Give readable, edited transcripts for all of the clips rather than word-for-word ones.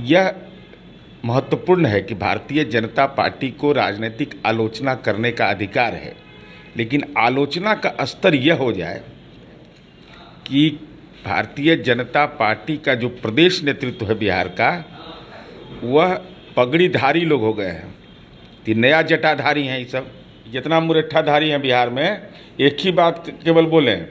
यह महत्वपूर्ण है कि भारतीय जनता पार्टी को राजनीतिक आलोचना करने का अधिकार है, लेकिन आलोचना का स्तर यह हो जाए कि भारतीय जनता पार्टी का जो प्रदेश नेतृत्व है बिहार का, वह पगड़ीधारी लोग हो गए हैं। कि नया जटाधारी हैं ये सब, जितना मुरट्ठाधारी हैं बिहार में। एक ही बात केवल बोलें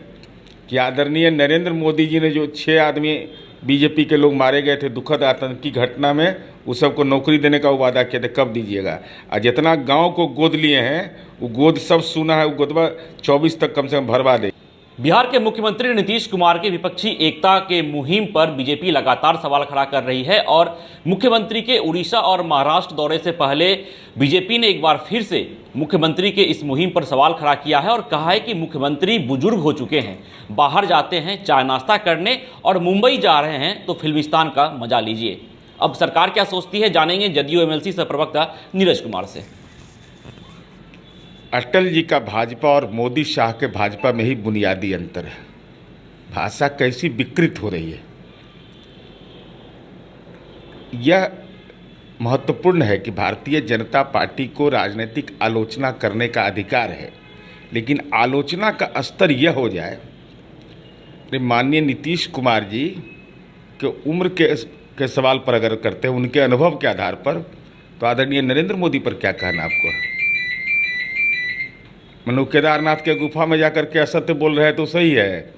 कि आदरणीय नरेंद्र मोदी जी ने जो 6 आदमी बीजेपी के लोग मारे गए थे दुखद आतंकी घटना में, उस सबको नौकरी देने का वो वादा किया था, कब दीजिएगा। और जितना गांव को गोद लिए हैं वो गोद सब सुना है, वो गोदवा 24 तक कम से कम भरवा दे। बिहार के मुख्यमंत्री नीतीश कुमार की विपक्षी एकता के मुहिम पर बीजेपी लगातार सवाल खड़ा कर रही है और मुख्यमंत्री के उड़ीसा और महाराष्ट्र दौरे से पहले बीजेपी ने एक बार फिर से मुख्यमंत्री के इस मुहिम पर सवाल खड़ा किया है और कहा है कि मुख्यमंत्री बुजुर्ग हो चुके हैं, बाहर जाते हैं चाय नाश्ता करने और मुंबई जा रहे हैं तो फिल्मिस्तान का मजा लीजिए। अब सरकार क्या सोचती है, जानेंगे जदयू एमएलसी सह प्रवक्ता नीरज कुमार से। अटल जी का भाजपा और मोदी शाह के भाजपा में ही बुनियादी अंतर है। भाषा कैसी विकृत हो रही है। यह महत्वपूर्ण है कि भारतीय जनता पार्टी को राजनीतिक आलोचना करने का अधिकार है, लेकिन आलोचना का स्तर यह हो जाए कि माननीय नीतीश कुमार जी के उम्र के सवाल पर अगर करते हैं, उनके अनुभव के आधार पर, तो आदरणीय नरेंद्र मोदी पर क्या कहना आपको। मनु केदारनाथ के गुफा में जाकर के असत्य बोल रहे हैं तो सही है।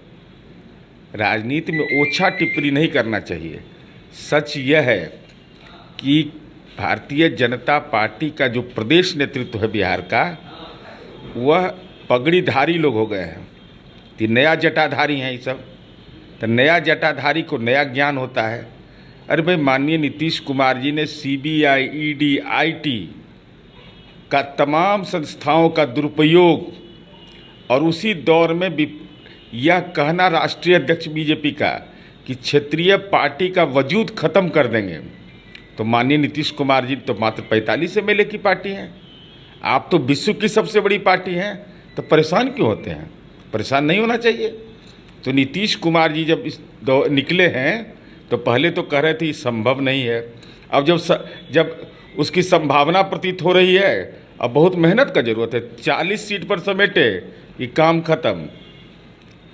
राजनीति में ओछा टिप्पणी नहीं करना चाहिए। सच यह है कि भारतीय जनता पार्टी का जो प्रदेश नेतृत्व है बिहार का, वह पगड़ीधारी लोग हो गए हैं। कि नया जटाधारी हैं ये सब, तो नया जटाधारी को नया ज्ञान होता है। अरे भाई, माननीय नीतीश कुमार जी ने सीबीआई, ईडी, आईटी का तमाम संस्थाओं का दुरुपयोग, और उसी दौर में यह कहना राष्ट्रीय अध्यक्ष बीजेपी का कि क्षेत्रीय पार्टी का वजूद खत्म कर देंगे, तो माननीय नीतीश कुमार जी तो मात्र 45 एमएलए की पार्टी हैं। आप तो विश्व की सबसे बड़ी पार्टी हैं, तो परेशान क्यों होते हैं। परेशान नहीं होना चाहिए। तो नीतीश कुमार जी जब निकले हैं तो पहले तो कह रहे थे ये संभव नहीं है। अब जब उसकी संभावना प्रतीत हो रही है, अब बहुत मेहनत का ज़रूरत है। 40 सीट पर समेटे, ये काम खत्म।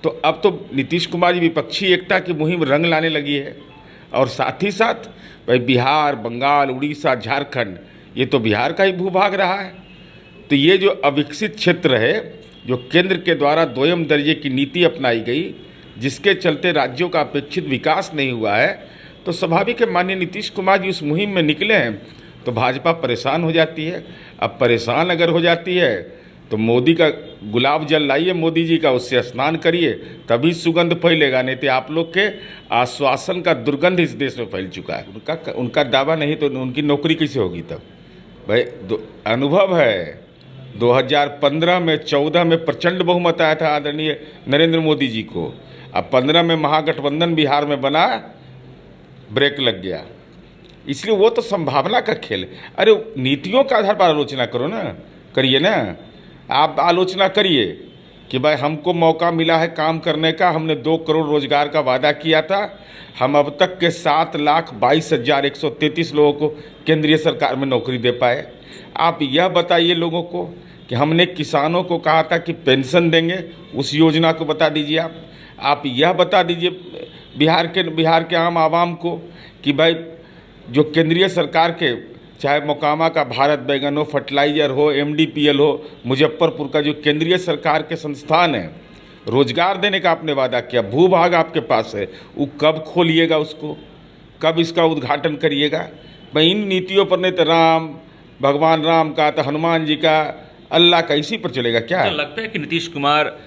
तो अब तो नीतीश कुमार जी विपक्षी एकता की मुहिम रंग लाने लगी है। और साथ ही साथ भाई बिहार, बंगाल, उड़ीसा, झारखंड, ये तो बिहार का ही भूभाग रहा है। तो ये जो अविकसित क्षेत्र है, जो केंद्र के द्वारा दोयम दर्जे की नीति अपनाई गई, जिसके चलते राज्यों का अपेक्षित विकास नहीं हुआ है, तो स्वाभाविक है माननीय नीतीश कुमार जी उस मुहिम में निकले हैं तो भाजपा परेशान हो जाती है। अब परेशान अगर हो जाती है तो मोदी का गुलाब जल लाइए, मोदी जी का, उससे स्नान करिए, तभी सुगंध फैलेगा। नहीं तो आप लोग के आश्वासन का दुर्गंध इस देश में फैल चुका है। उनका दावा नहीं तो उनकी नौकरी कैसे होगी तब। भाई अनुभव है, 2015 में 14 में प्रचंड बहुमत आया था आदरणीय नरेंद्र मोदी जी को। अब 15 में महागठबंधन बिहार में बना, ब्रेक लग गया। इसलिए वो तो संभावना का खेल है। अरे नीतियों के आधार पर आलोचना करो ना, करिए ना। आप आलोचना करिए कि भाई हमको मौका मिला है काम करने का, हमने 2 करोड़ रोजगार का वादा किया था, हम अब तक के 7,22,133 लोगों को केंद्रीय सरकार में नौकरी दे पाए। आप यह बताइए लोगों को कि हमने किसानों को कहा था कि पेंशन देंगे, उस योजना को बता दीजिए। आप यह बता दीजिए बिहार के आम आवाम को कि भाई जो केंद्रीय सरकार के, चाहे मोकामा का भारत बैगन हो, फर्टिलाइजर हो, MDPL हो, मुजफ्फरपुर का जो केंद्रीय सरकार के संस्थान है, रोजगार देने का आपने वादा किया, भूभाग आपके पास है, वो कब खोलिएगा उसको, कब इसका उद्घाटन करिएगा। भाई इन नीतियों पर नहीं तो भगवान राम का, तो हनुमान जी का, अल्लाह का, इसी पर चलेगा क्या। तो लगता है कि नीतीश कुमार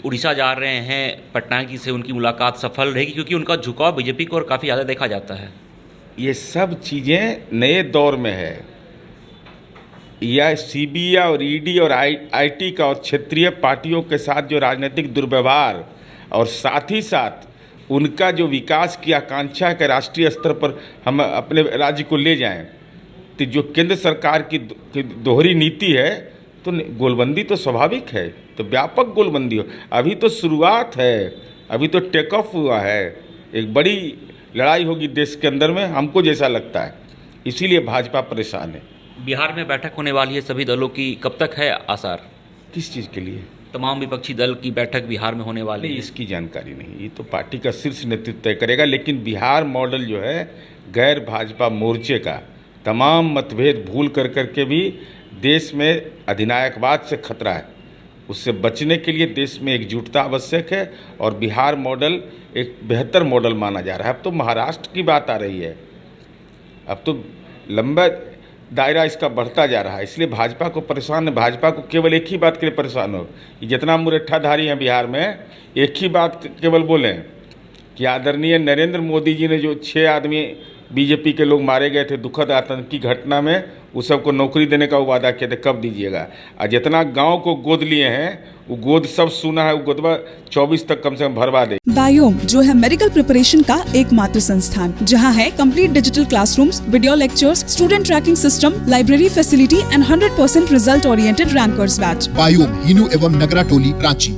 उड़ीसा जा रहे हैं, पटनायक जी से उनकी मुलाकात सफल रहेगी, क्योंकि उनका झुकाव बीजेपी को और काफ़ी ज़्यादा देखा जाता है। ये सब चीज़ें नए दौर में है। यह CBI और ED और IT का और क्षेत्रीय पार्टियों के साथ जो राजनीतिक दुर्व्यवहार, और साथ ही साथ उनका जो विकास की आकांक्षा है कि राष्ट्रीय स्तर पर हम अपने राज्य को ले जाएं, तो जो केंद्र सरकार की दोहरी नीति है, तो गोलबंदी तो स्वाभाविक है। तो व्यापक गोलबंदी हो, अभी तो शुरुआत है, अभी तो टेक ऑफ हुआ है, एक बड़ी लड़ाई होगी देश के अंदर में, हमको जैसा लगता है। इसीलिए भाजपा परेशान है। बिहार में बैठक होने वाली है सभी दलों की, कब तक है आसार? किस चीज़ के लिए? तमाम विपक्षी दल की बैठक बिहार में होने वाली नहीं, है। इसकी जानकारी नहीं, ये तो पार्टी का शीर्ष नेतृत्व तय करेगा। लेकिन बिहार मॉडल जो है गैर भाजपा मोर्चे का तमाम मतभेद भूल कर करके भी देश में अधिनायकवाद से खतरा है, उससे बचने के लिए देश में एकजुटता आवश्यक है। और बिहार मॉडल एक बेहतर मॉडल माना जा रहा है। अब तो महाराष्ट्र की बात आ रही है, अब तो लंबा दायरा इसका बढ़ता जा रहा है। इसलिए भाजपा को परेशान है। भाजपा को केवल एक ही बात के लिए परेशान हो, ये जितना मुरट्ठाधारी हैं बिहार में, एक ही बात केवल बोलें कि आदरणीय नरेंद्र मोदी जी ने जो 6 आदमी बीजेपी के लोग मारे गए थे दुखद आतंकी घटना में, उस सबको नौकरी देने का वो वादा किया था, कब दीजिएगा? और जितना गांव को गोद लिए हैं वो गोद सब सुना है, वो गोदवा 24 तक कम से कम भरवा दे। बायोम जो है मेडिकल प्रिपरेशन का एकमात्र संस्थान जहां है complete digital classrooms, video lectures, student tracking system, library facility and 100% result oriented rankers batch. Biome, Hinoo एवं नगरा टोली, रांची।